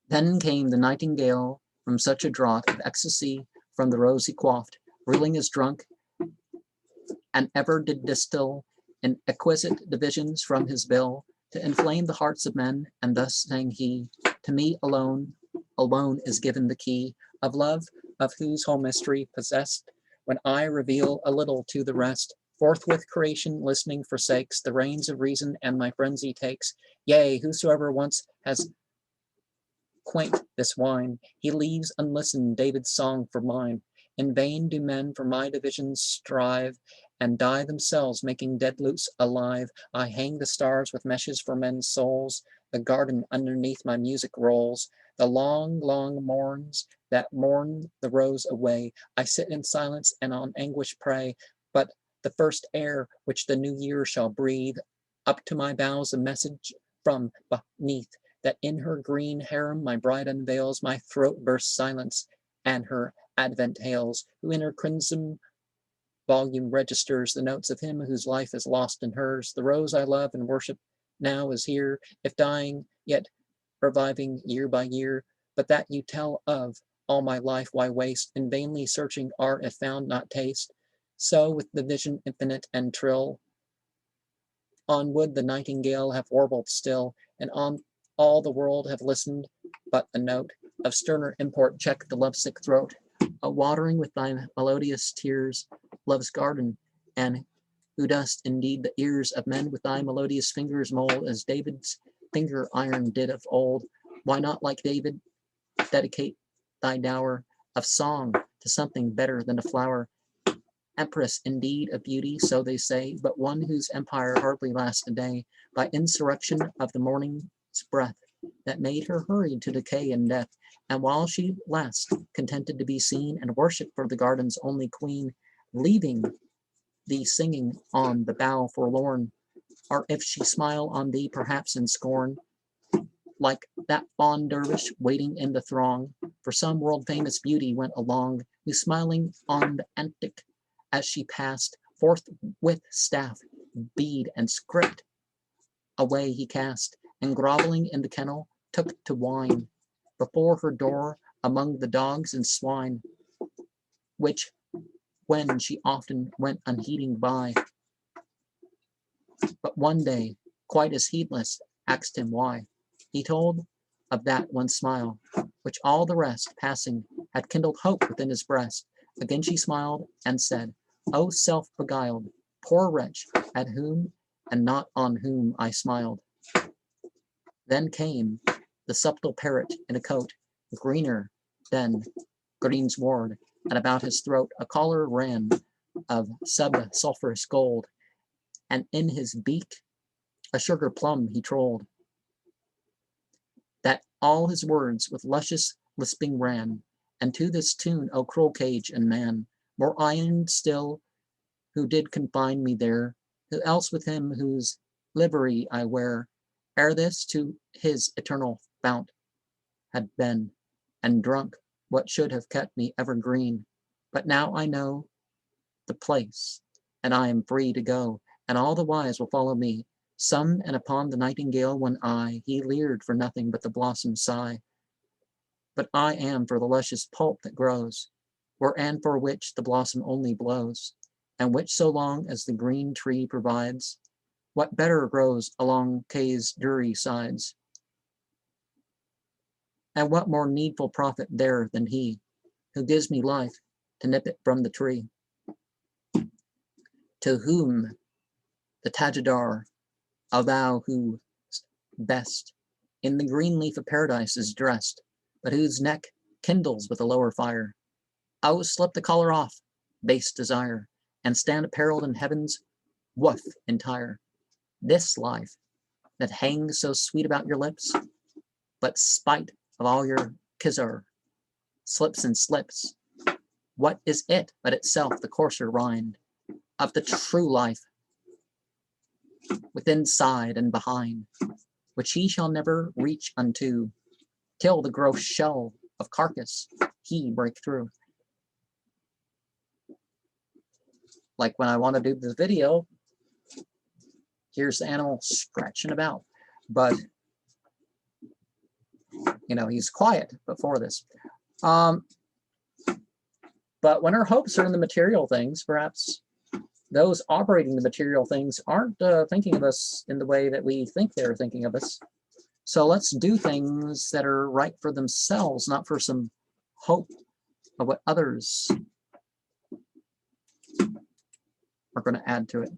Then came the nightingale from such a draught of ecstasy from the rose he quaffed, reeling as drunk, and ever did distill in exquisite divisions from his bill, to inflame the hearts of men, and thus sang he, to me alone, alone is given the key of love, of whose whole mystery possessed, when I reveal a little to the rest, forthwith creation listening forsakes the reins of reason, and my frenzy takes. Yea, whosoever once has quaint this wine, he leaves unlistened David's song for mine. In vain do men for my divisions strive, and die themselves, making dead lutes alive. I hang the stars with meshes for men's souls. The garden underneath my music rolls. The long, long morns that mourn the rose away, I sit in silence and on anguish pray. But the first air which the new year shall breathe, up to my boughs a message from beneath, that in her green harem my bride unveils, my throat bursts silence, and her advent hails, who in her crimson volume registers the notes of him whose life is lost in hers. The rose I love and worship now is here, if dying, yet reviving year by year. But that you tell of, all my life why waste, in vainly searching art if found not taste? So with the vision infinite and trill, on would the nightingale have warbled still, and on all the world have listened, but a note of sterner import checked the lovesick throat. A watering with thy melodious tears, love's garden, and who dost indeed the ears of men with thy melodious fingers mold, as David's finger iron did of old. Why not, like David, dedicate thy dower of song to something better than a flower? Empress indeed of beauty, so they say, but one whose empire hardly lasts a day, by insurrection of the morning's breath, that made her hurried to decay and death. And while she lasts, contented to be seen and worshipped for the garden's only queen, leaving thee singing on the bough forlorn, or if she smile on thee perhaps in scorn, like that fond dervish waiting in the throng, for some world-famous beauty went along, who smiling on the antic as she passed, forth with staff, bead, and script away he cast, and groveling in the kennel, took to whine before her door among the dogs and swine, which when she often went unheeding by, but one day, quite as heedless, asked him why. He told of that one smile, which all the rest, passing, had kindled hope within his breast. Again she smiled, and said, O self-beguiled, poor wretch, at whom and not on whom I smiled. Then came the subtle parrot in a coat greener than greensward, and about his throat a collar ran of sub-sulphurous gold, and in his beak a sugar plum he trolled, that all his words with luscious lisping ran. And to this tune, O cruel cage and man, more iron still, who did confine me there, who else with him whose livery I wear, ere this to his eternal fount had been, and drunk what should have kept me evergreen. But now I know the place, and I am free to go, and all the wise will follow me. Some, and upon the nightingale one eye, he leered for nothing but the blossom's sigh. But I am for the luscious pulp that grows, where and for which the blossom only blows, and which so long as the green tree provides, what better grows along Kay's dreary sides? And what more needful prophet there than he, who gives me life to nip it from the tree? To whom the Tajidar, O thou who best in the green leaf of paradise is dressed, but whose neck kindles with a lower fire, O slip the collar off, base desire, and stand apparelled in heaven's woof entire. This life that hangs so sweet about your lips, but spite of all your kizar, slips and slips, what is it but itself the coarser rind of the true life, within side and behind, which he shall never reach unto, till the gross shell of carcass he break through. Like when I want to do this video, here's the animal scratching about, but You know, he's quiet before this. But when our hopes are in the material things, perhaps those operating the material things aren't thinking of us in the way that we think they're thinking of us. So let's do things that are right for themselves, not for some hope of what others are going to add to it.